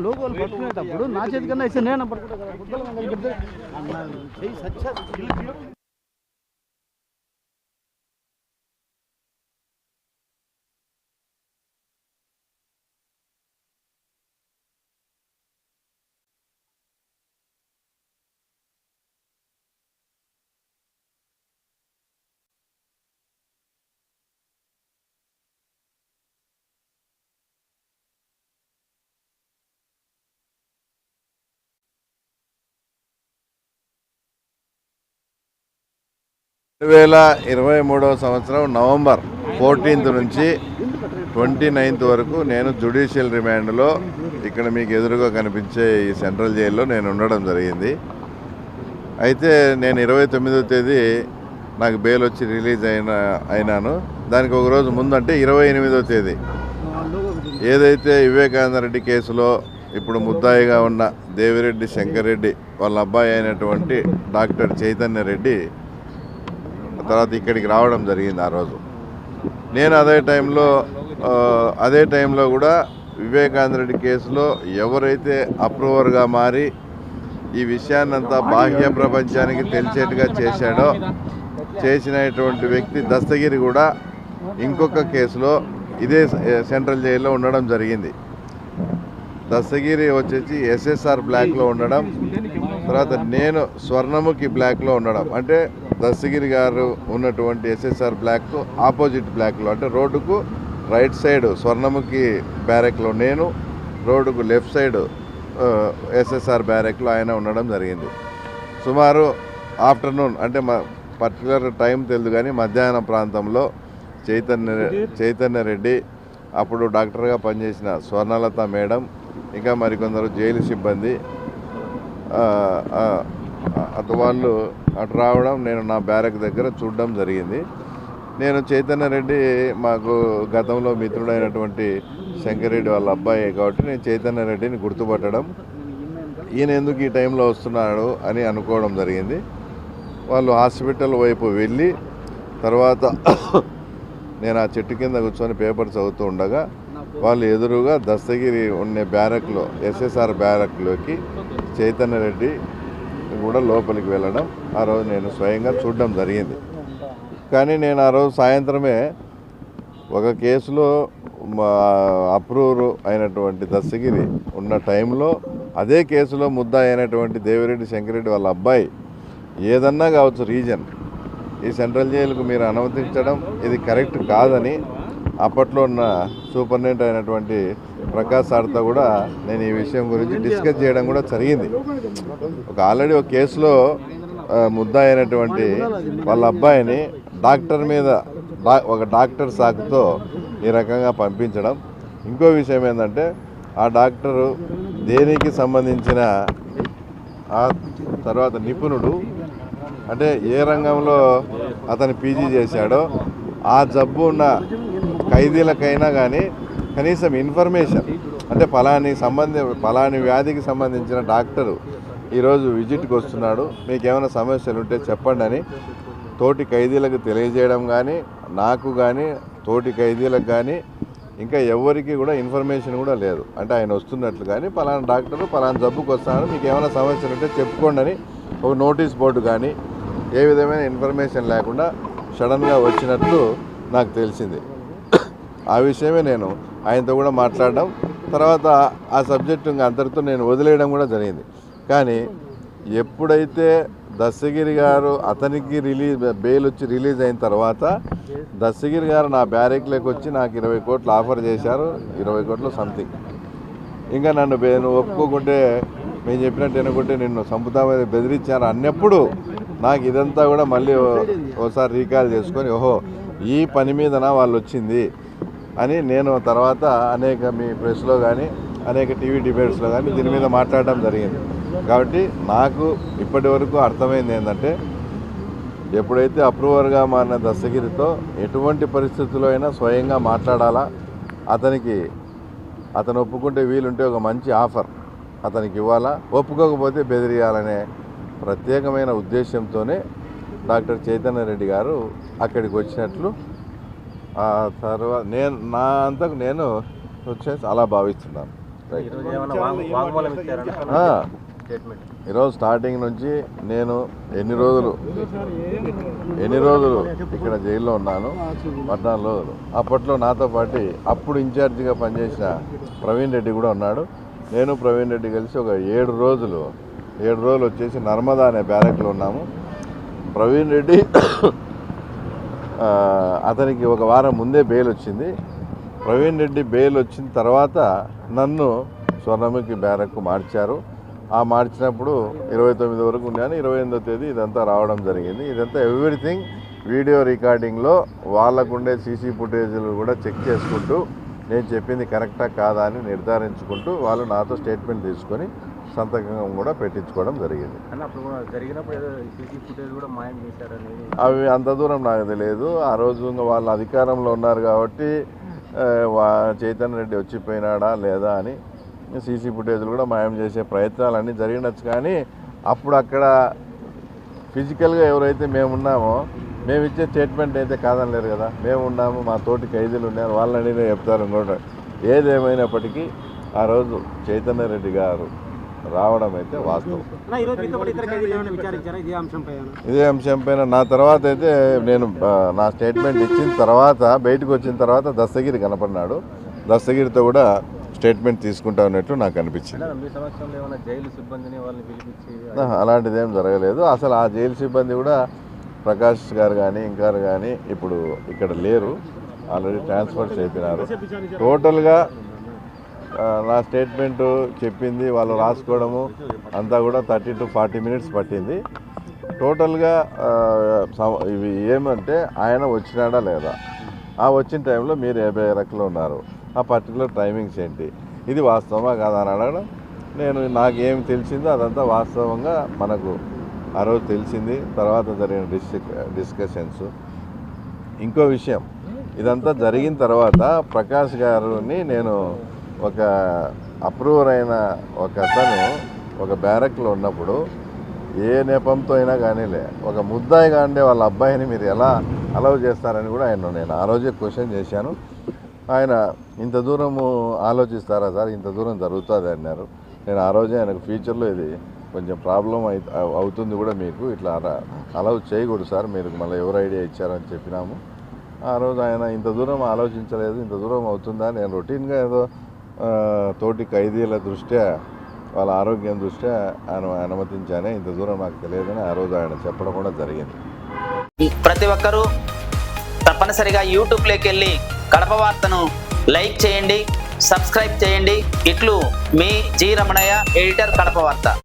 లోగోలు పట్టుకునేటప్పుడు నా చేతి కన్నా ఇస్తే నేను పట్టుకుంటా కదా. సంవత్సరం నవంబర్ 14 నుంచి 29 వరకు నేను జ్యుడిషియల్ రిమాండ్లో ఇక్కడ మీకు ఎదురుగా కనిపించే ఈ సెంట్రల్ జైల్లో నేను ఉండడం జరిగింది. అయితే నేను 29వ తేదీ నాకు బెయిల్ వచ్చి రిలీజ్ అయినాను. దానికి ఒక రోజు ముందు అంటే 28వ తేదీ ఏదైతే వివేకానంద రెడ్డి కేసులో ఇప్పుడు ముద్దాయిగా ఉన్న దేవిరెడ్డి శంకర్ రెడ్డి వాళ్ళ అబ్బాయి అయినటువంటి డాక్టర్ చైతన్య రెడ్డి తర్వాత ఇక్కడికి రావడం జరిగింది. ఆ రోజు నేను అదే టైంలో కూడా వివేకానంద రెడ్డి కేసులో ఎవరైతే అప్రూవర్గా మారి ఈ విషయాన్నంతా బాహ్య ప్రపంచానికి తెలిసేట్టుగా చేసినటువంటి వ్యక్తి దస్తగిరి కూడా ఇంకొక కేసులో ఇదే సెంట్రల్ జైల్లో ఉండడం జరిగింది. దస్తగిరి వచ్చేసి ఎస్ఎస్ఆర్ బ్లాక్లో ఉండడం, తర్వాత నేను స్వర్ణముఖి బ్లాక్లో ఉండడం. అంటే దస్తగిరి గారు ఉన్నటువంటి ఎస్ఎస్ఆర్ బ్లాక్ ఆపోజిట్ బ్లాక్లో, అంటే రోడ్డుకు రైట్ సైడ్ స్వర్ణముఖి బ్యారెక్లో నేను, రోడ్డుకు లెఫ్ట్ సైడ్ ఎస్ఎస్ఆర్ బ్యారెక్లో ఆయన ఉండడం జరిగింది. సుమారు ఆఫ్టర్నూన్ అంటే పర్టికులర్ టైం తెలియదు కానీ మధ్యాహ్నం ప్రాంతంలో చైతన్య రెడ్డి, అప్పుడు డాక్టర్గా పనిచేసిన స్వర్ణలత మేడం, ఇంకా మరికొందరు జైలు సిబ్బంది వాళ్ళు అటు రావడం నేను నా బ్యారక్ దగ్గర చూడడం జరిగింది. నేను చైతన్య రెడ్డి మాకు గతంలో మిత్రుడైనటువంటి శంకరెడ్డి వాళ్ళ అబ్బాయి కాబట్టి నేను చైతన్య రెడ్డిని గుర్తుపట్టడం, ఈయన ఎందుకు ఈ టైంలో వస్తున్నాడు అని అనుకోవడం జరిగింది. వాళ్ళు హాస్పిటల్ వైపు వెళ్ళి తర్వాత నేను ఆ చెట్టు కింద కూర్చొని పేపర్ చదువుతూ ఉండగా వాళ్ళు ఎదురుగా దస్తగిరి ఉండే బ్యారక్లో ఎస్ఎస్ఆర్ బ్యారక్లోకి చైతన్య రెడ్డి కూడా లోపలికి వెళ్ళడం ఆ రోజు నేను స్వయంగా చూడడం జరిగింది. కానీ నేను ఆ రోజు సాయంత్రమే ఒక కేసులో అప్రూవర్ అయినటువంటి దస్తగిరి ఉన్న టైంలో అదే కేసులో ముద్దాయి అయినటువంటి దేవిరెడ్డి శంకరెడ్డి వాళ్ళ అబ్బాయి ఏదన్నా కావచ్చు రీజన్ ఈ సెంట్రల్ జైలుకు మీరు అనుమతించడం ఇది కరెక్ట్ కాదని అప్పట్లో ఉన్న సూపరింటెండెంట్ అయినటువంటి ప్రకాష్ సార్తో కూడా నేను ఈ విషయం గురించి డిస్కస్ చేయడం కూడా జరిగింది. ఆల్రెడీ ఒక కేసులో ముద్దాయి అయినటువంటి వాళ్ళ అబ్బాయిని డాక్టర్ మీద ఒక డాక్టర్ సాకుతో ఈ రకంగా పంపించడం. ఇంకో విషయం ఏంటంటే ఆ డాక్టరు దేనికి సంబంధించిన ఆ తర్వాత నిపుణుడు, అంటే ఏ రంగంలో అతను పీజీ చేశాడో ఆ జబ్బు ఉన్న ఖైదీలకైనా కానీ కనీసం ఇన్ఫర్మేషన్, అంటే ఫలాని వ్యాధికి సంబంధించిన డాక్టరు ఈరోజు విజిట్కి వస్తున్నాడు, మీకేమైనా సమస్యలు ఉంటే చెప్పండి అని తోటి ఖైదీలకు తెలియజేయడం కానీ, నాకు కానీ తోటి ఖైదీలకు కానీ ఇంకా ఎవరికి కూడా ఇన్ఫర్మేషన్ కూడా లేదు. అంటే ఆయన వస్తున్నట్లు కానీ ఫలానా డాక్టరు ఫలానా జబ్బుకి వస్తున్నాడు, మీకు ఏమైనా సమస్యలు ఉంటే చెప్పుకోండి అని ఒక నోటీస్ బోర్డు కానీ ఏ విధమైన ఇన్ఫర్మేషన్ లేకుండా సడన్గా వచ్చినట్లు నాకు తెలిసింది. ఆ విషయమే నేను ఆయనతో కూడా మాట్లాడడం, తర్వాత ఆ సబ్జెక్టు ఇంకా అంతటితో నేను వదిలేయడం కూడా జరిగింది. కానీ ఎప్పుడైతే దస్తగిరి గారు అతనికి బెయిల్ వచ్చి రిలీజ్ అయిన తర్వాత దస్తగిరి గారు నా బ్యారెక్లోకి వచ్చి నాకు 20 కోట్లు ఆఫర్ చేశారు, 20 కోట్లు సంథింగ్. ఇంకా నన్ను ఒప్పుకోకుంటే మేము చెప్పినట్టు అనుకుంటే నిన్ను సంపుతామని బెదిరించారు అన్నప్పుడు నాకు ఇదంతా కూడా మళ్ళీ ఒకసారి రీకాల్ చేసుకొని ఓహో ఈ పని మీదన వాళ్ళు వచ్చింది అని నేను తర్వాత అనేక మీ ప్రెస్లో కానీ అనేక టీవీ డిబేట్స్లో కానీ దీని మీద మాట్లాడడం జరిగింది. కాబట్టి నాకు ఇప్పటి వరకు అర్థమైంది ఏంటంటే ఎప్పుడైతే అప్రూవర్గా మారిన దస్తగిరితో ఎటువంటి పరిస్థితుల్లో అయినా స్వయంగా మాట్లాడాలా, అతను ఒప్పుకుంటే వీలుంటే ఒక మంచి ఆఫర్ అతనికి ఇవ్వాలా, ఒప్పుకోకపోతే బెదిరియాలనే ప్రత్యేకమైన ఉద్దేశంతోనే డాక్టర్ చైతన్య రెడ్డి గారు అక్కడికి వచ్చినట్లు ఆ తర్వాత నా అంతకు నేను వచ్చేసి అలా భావిస్తున్నాను. ఈరోజు స్టార్టింగ్ నుంచి నేను ఎన్ని రోజులు ఇక్కడ జైల్లో ఉన్నాను, 14 రోజులు. అప్పట్లో నాతో పాటు అప్పుడు ఇన్ఛార్జిగా పనిచేసిన ప్రవీణ్ రెడ్డి కూడా ఉన్నాడు. నేను ప్రవీణ్ రెడ్డి కలిసి ఒక 7 రోజులు వచ్చేసి నర్మదా అనే బ్యారెక్లో ఉన్నాము. ప్రవీణ్ రెడ్డి అతనికి ఒక వారం ముందే బెయిల్ వచ్చింది. ప్రవీణ్ రెడ్డి బెయిల్ వచ్చిన తర్వాత నన్ను స్వర్ణముఖి బ్యారక్కు మార్చారు. ఆ మార్చినప్పుడు 29 వరకు ఉన్నాను. 28వ తేదీ ఇదంతా రావడం జరిగింది. ఇదంతా ఎవ్రీథింగ్ వీడియో రికార్డింగ్లో వాళ్ళకుండే సీసీ ఫుటేజీలు కూడా చెక్ చేసుకుంటూ నేను చెప్పింది కరెక్టా కాదా అని నిర్ధారించుకుంటూ వాళ్ళు నాతో స్టేట్మెంట్ తీసుకొని సంతకం కూడా పెట్టించుకోవడం జరిగింది. అవి అంత దూరం నాకు తెలియదు. ఆ రోజు వాళ్ళు అధికారంలో ఉన్నారు కాబట్టి చైతన్య రెడ్డి వచ్చిపోయినాడా లేదా అని సీసీ ఫుటేజ్లు కూడా మాయం చేసే ప్రయత్నాలు అన్నీ జరిగినచ్చు. కానీ అప్పుడు అక్కడ ఫిజికల్గా ఎవరైతే మేమున్నామో మేము ఇచ్చే స్టేట్మెంట్ అయితే కాదనలేరు కదా. మేము ఉన్నాము, మా తోటి ఖైదీలు ఉన్నారు, వాళ్ళని చెప్తారు. ఇంకోటి ఏదేమైనప్పటికీ ఆ రోజు చైతన్య రెడ్డి గారు రావడం అయితే వాస్తవం. ఇదే అంశం పైన నా తర్వాత అయితే నేను నా స్టేట్మెంట్ ఇచ్చిన తర్వాత బయటకు వచ్చిన తర్వాత దస్తగిరి కనపడినాడు. దస్తగిరితో కూడా స్టేట్మెంట్ తీసుకుంటా ఉన్నట్లు నాకు అనిపించింది. అలాంటిది ఏం జరగలేదు. అసలు ఆ జైలు సిబ్బంది కూడా ప్రకాష్ గారు కానీ ఇంకారు కానీ ఇప్పుడు ఇక్కడ లేరు, ఆల్రెడీ ట్రాన్స్ఫర్ చేపినారు. టోటల్గా నా స్టేట్మెంట్ చెప్పింది వాళ్ళు రాసుకోవడము అంతా కూడా 30 to 40 minutes పట్టింది. టోటల్గా ఇవి ఏమంటే ఆయన వచ్చినాడా లేదా, ఆ వచ్చిన టైంలో మీరు 50 రకాలు ఉన్నారు, ఆ పర్టికులర్ టైమింగ్స్ ఏంటి, ఇది వాస్తవమా కాదా అని అడగడం. నాకేం తెలిసిందో అదంతా వాస్తవంగా మనకు ఆ రోజు తెలిసింది. తర్వాత జరిగిన డిస్కషన్స్. ఇంకో విషయం, ఇదంతా జరిగిన తర్వాత ప్రకాష్ గారిని నేను ఒక అప్రూవర్ అయిన ఒక అతను ఒక బ్యారక్లో ఉన్నప్పుడు ఏ నెపంతో అయినా కానీలే ఒక ముద్దాయిగా ఉండే వాళ్ళ అబ్బాయిని మీరు ఎలా అలౌ చేస్తారని కూడా నేను ఆ రోజే క్వశ్చన్ చేశాను. ఆయన ఇంత దూరము ఆలోచిస్తారా సార్, ఇంత దూరం జరుగుతుంది అన్నారు. నేను ఆ రోజే ఆయనకు ఫ్యూచర్లో ఇది కొంచెం ప్రాబ్లం అవుతుంది కూడా, మీకు ఇట్లా అలౌ చేయకూడదు సార్, మీరు మళ్ళీ ఎవరు ఐడియా ఇచ్చారని చెప్పినాము. ఆ రోజు ఆయన ఇంత దూరం ఆలోచించలేదు, ఇంత దూరం అవుతుందా, నేను రొటీన్గా ఏదో తోటి ఖైదీల దృష్ట్యా వాళ్ళ ఆరోగ్యం దృష్ట్యా ఆయన అనుమతించానే, ఇంత దూరం నాకు తెలియదని ఆ రోజు ఆయన చెప్పడం కూడా జరిగింది. ప్రతి ఒక్కరూ తప్పనిసరిగా యూట్యూబ్లోకి వెళ్ళి కడప వార్తను లైక్ చేయండి, సబ్స్క్రైబ్ చేయండి. ఇట్లు మీ జి రమణయ్య, ఎడిటర్, కడప వార్త.